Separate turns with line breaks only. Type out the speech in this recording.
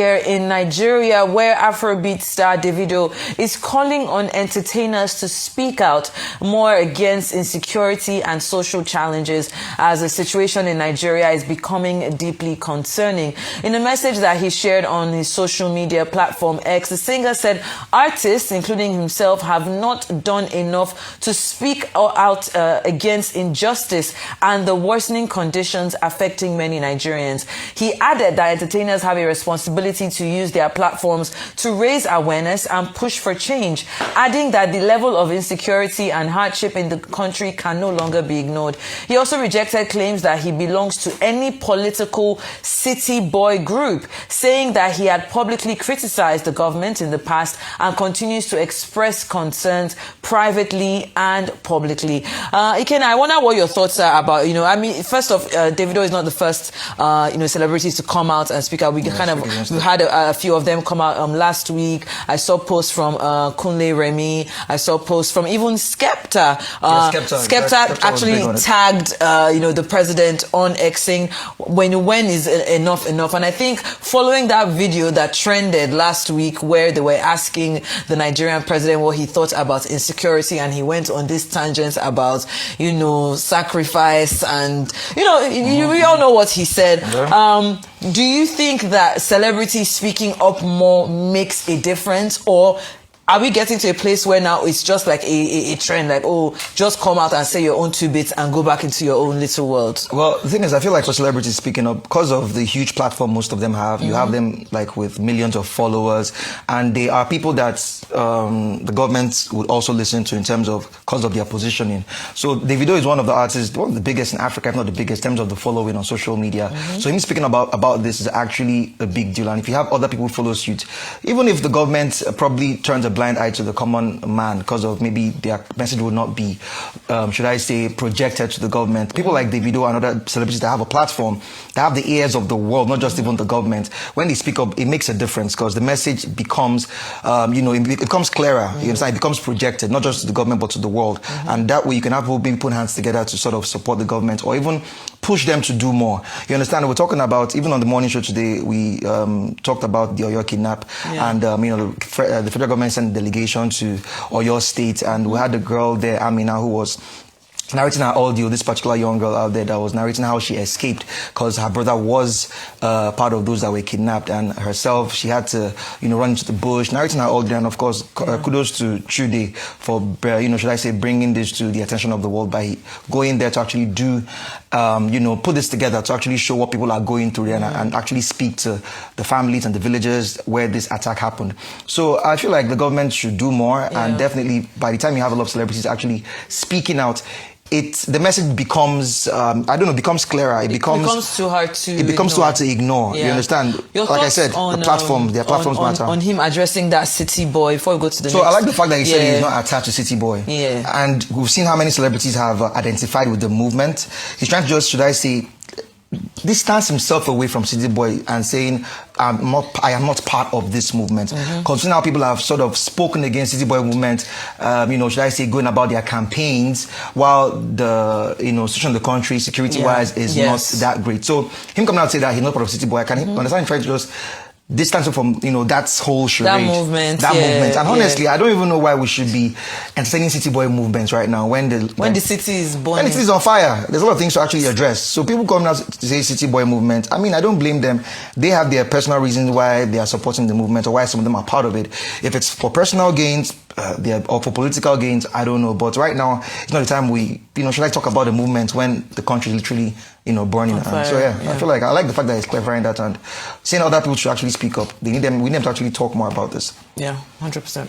Here in Nigeria, where Afrobeat star Davido is calling on entertainers to speak out more against insecurity and social challenges as the situation in Nigeria is becoming deeply concerning. In a message that he shared on his social media platform X, the singer said artists, including himself, have not done enough to speak out against injustice and the worsening conditions affecting many Nigerians. He added that entertainers have a responsibility to use their platforms to raise awareness and push for change, adding that the level of insecurity and hardship in the country can no longer be ignored. He also rejected claims that he belongs to any political city boy group, saying that he had publicly criticized the government in the past and continues to express concerns privately and publicly. Ikenna, I wonder what your thoughts are about, first off, Davido is not the first, celebrities to come out and speak out. We had a few of them come out last week. I saw posts from Kunle Remy. I saw posts from even Skepta. Skepta actually tagged, the president on X, saying, when is enough? And I think following that video that trended last week where they were asking the Nigerian president what he thought about insecurity, and he went on this tangent about, sacrifice and, we all know what he said. Do you think that celebrity speaking up more makes a difference, or are we getting to a place where now it's just like a trend, like, oh, just come out and say your own two bits and go back into your own little world?
Well, the thing is, I feel like for celebrities speaking up, because of the huge platform most of them have, you have them like with millions of followers, and they are people that the government would also listen to in terms of, because of their positioning. So Davido is one of the artists, one of the biggest in Africa, if not the biggest, in terms of the following on social media. So him speaking about this is actually a big deal. And if you have other people follow suit, even if the government probably turns a blind eye to the common man because of maybe their message will not be, should I say, projected to the government. People like Davido and other celebrities that have a platform, that have the ears of the world, not just even the government. When they speak up, it makes a difference because the message becomes, it becomes clearer. You understand? It becomes projected, not just to the government, but to the world. And that way you can have people put hands together to sort of support the government or even push them to do more. You understand? We're talking about, even on the morning show today, we talked about the Oyo kidnap, and the federal government sent a delegation to Oyo State, and we had the girl there, Amina, who was narrating her audio, this particular young girl out there that was narrating how she escaped because her brother was part of those that were kidnapped, and herself, she had to, run into the bush, narrating her audio. And of course, kudos to Trude for, should I say, bringing this to the attention of the world by going there to actually do, put this together to actually show what people are going through there and actually speak to the families and the villages where this attack happened. So I feel like the government should do more, and definitely by the time you have a lot of celebrities actually speaking out, the message becomes, becomes clearer. It becomes
too hard to
ignore. You understand? Like I said, the platform, their platforms matter.
On him addressing that city boy, before we go to the next.
So I like the fact that he said he's not attached to city boy. And we've seen how many celebrities have identified with the movement. He's trying to just, should I say, distance himself away from City Boy and saying, I am not part of this movement. Considering how people have sort of spoken against City Boy movement, should I say, going about their campaigns, while the, situation in the country, security-wise, is not that great. So him coming out and say that he's not part of City Boy, I can understand him trying to just distance from, that whole charade.
That movement.
And honestly, I don't even know why we should be entertaining City Boy movements right now when the
city is burning.
When the city is on fire. There's a lot of things to actually address. So people come out to say City Boy movement. I mean, I don't blame them. They have their personal reasons why they are supporting the movement or why some of them are part of it. If it's for personal gains, or for political gains, I don't know. But right now, it's not the time should I talk about the movement when the country is literally, burning? So I feel like I like the fact that he's clarifying that and saying other people should actually speak up. We need them to actually talk more about this.
Yeah, 100%.